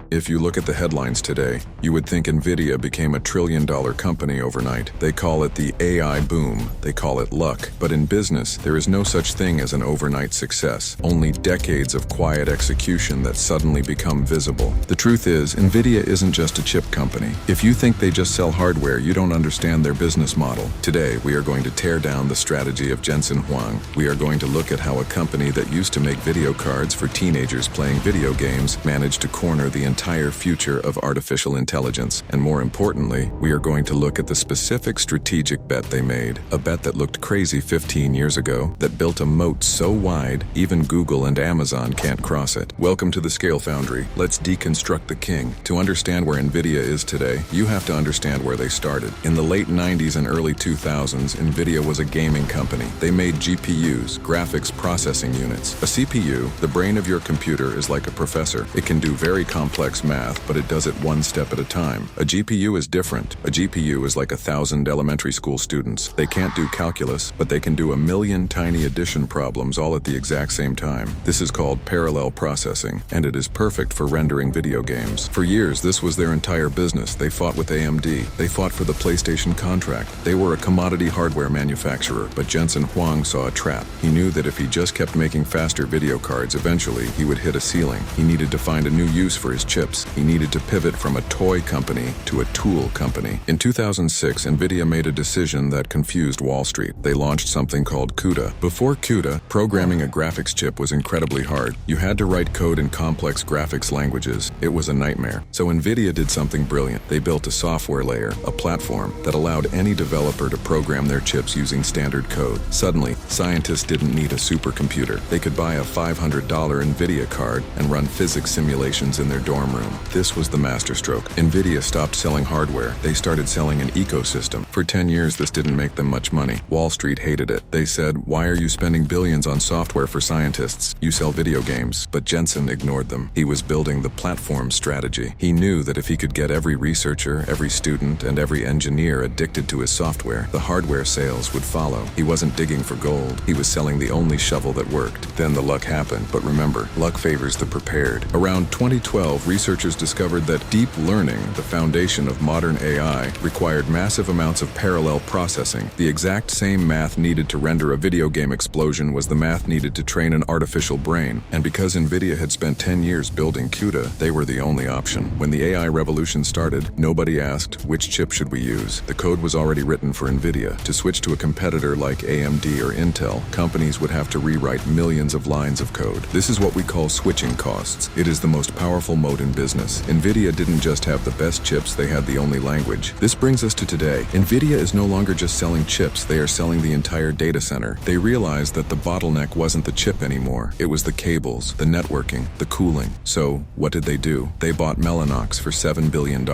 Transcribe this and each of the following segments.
If you look at the headlines today, you would think Nvidia became a trillion-dollar company overnight. They call it the AI boom. They call it luck. But in business, there is no such thing as an overnight success. Only decades of quiet execution that suddenly become visible. The truth is, Nvidia isn't just a chip company. If you think they just sell hardware, you don't understand their business model. Today, we are going to tear down the strategy of Jensen Huang. We are going to look at how a company that used to make video cards for teenagers playing video games managed to corner the entire future of artificial intelligence. And more importantly, we are going to look at the specific strategic bet they made. A bet that looked crazy 15 years ago, that built a moat so wide, even Google and Amazon can't cross it. Welcome to the Scale Foundry. Let's deconstruct the king. To understand where Nvidia is today, you have to understand where they started. In the late 90s and early 2000s, Nvidia was a gaming company. They made GPUs, graphics processing units. A CPU, the brain of your computer, is like a professor. It can do very complex math, but it does it one step at a time. A GPU is different. A GPU is like 1,000 elementary school students. They can't do calculus, but they can do 1,000,000 tiny addition problems all at the exact same time. This is called parallel processing, and it is perfect for rendering video games. For years, this was their entire business. They fought with AMD. They fought for the PlayStation contract. They were a commodity hardware manufacturer, but Jensen Huang saw a trap. He knew that if he just kept making faster video cards, eventually he would hit a ceiling. He needed to find a new use for his chips. He needed to pivot from a toy company to a tool company. In 2006, Nvidia made a decision that confused Wall Street. They launched something called CUDA. Before CUDA, programming a graphics chip was incredibly hard. You had to write code in complex graphics languages. It was a nightmare. So Nvidia did something brilliant. They built a software layer, a platform, that allowed any developer to program their chips using standard code. Suddenly, scientists didn't need a supercomputer. They could buy a $500 Nvidia card and run physics simulations in their dorm room. This was the masterstroke. Nvidia stopped selling hardware. They started selling an ecosystem. For 10 years, this didn't make them much money. Wall Street hated it. They said, "Why are you spending billions on software for scientists? You sell video games." But Jensen ignored them. He was building the platform strategy. He knew that if he could get every researcher, every student, and every engineer addicted to his software, the hardware sales would follow. He wasn't digging for gold. He was selling the only shovel that worked. Then the luck happened. But remember, luck favors the prepared. Around 2012, researchers discovered that deep learning, the foundation of modern AI, required massive amounts of parallel processing. The exact same math needed to render a video game explosion was the math needed to train an artificial brain. And because Nvidia had spent 10 years building CUDA, they were the only option. When the AI revolution started, nobody asked, which chip should we use? The code was already written for Nvidia. To switch to a competitor like AMD or Intel, companies would have to rewrite millions of lines of code. This is what we call switching costs. It is the most powerful moat in business. Nvidia didn't just have the best chips, they had the only language. This brings us to today. Nvidia is no longer just selling chips, they are selling the entire data center. They realized that the bottleneck wasn't the chip anymore. It was the cables, the networking, the cooling. So, what did they do? They bought Mellanox for $7 billion.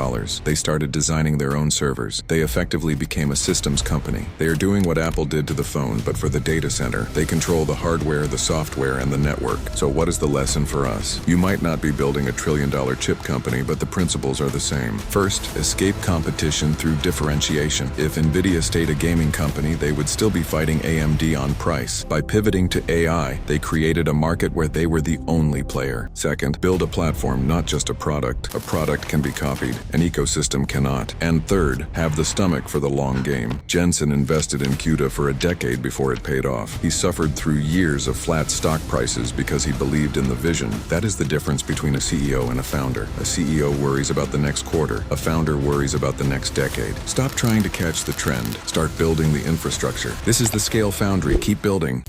They started designing their own servers. They effectively became a systems company. They are doing what Apple did to the phone, but for the data center. They control the hardware, the software, and the network. So what is the lesson for us? You might not be building a trillion-dollar chip company, but the principles are the same. First, escape competition through differentiation. If Nvidia stayed a gaming company, they would still be fighting AMD on price. By pivoting to AI, they created a market where they were the only player. Second, build a platform, not just a product. A product can be copied, an ecosystem cannot. And third, have the stomach for the long game. Jensen invested in CUDA for a decade before it paid off. He suffered through years of flat stock prices because he believed in the vision. That is the difference between a CEO and a founder. A CEO worries about the next quarter. A founder worries about the next decade. Stop trying to catch the trend. Start building the infrastructure. This is the Scale Foundry. Keep building.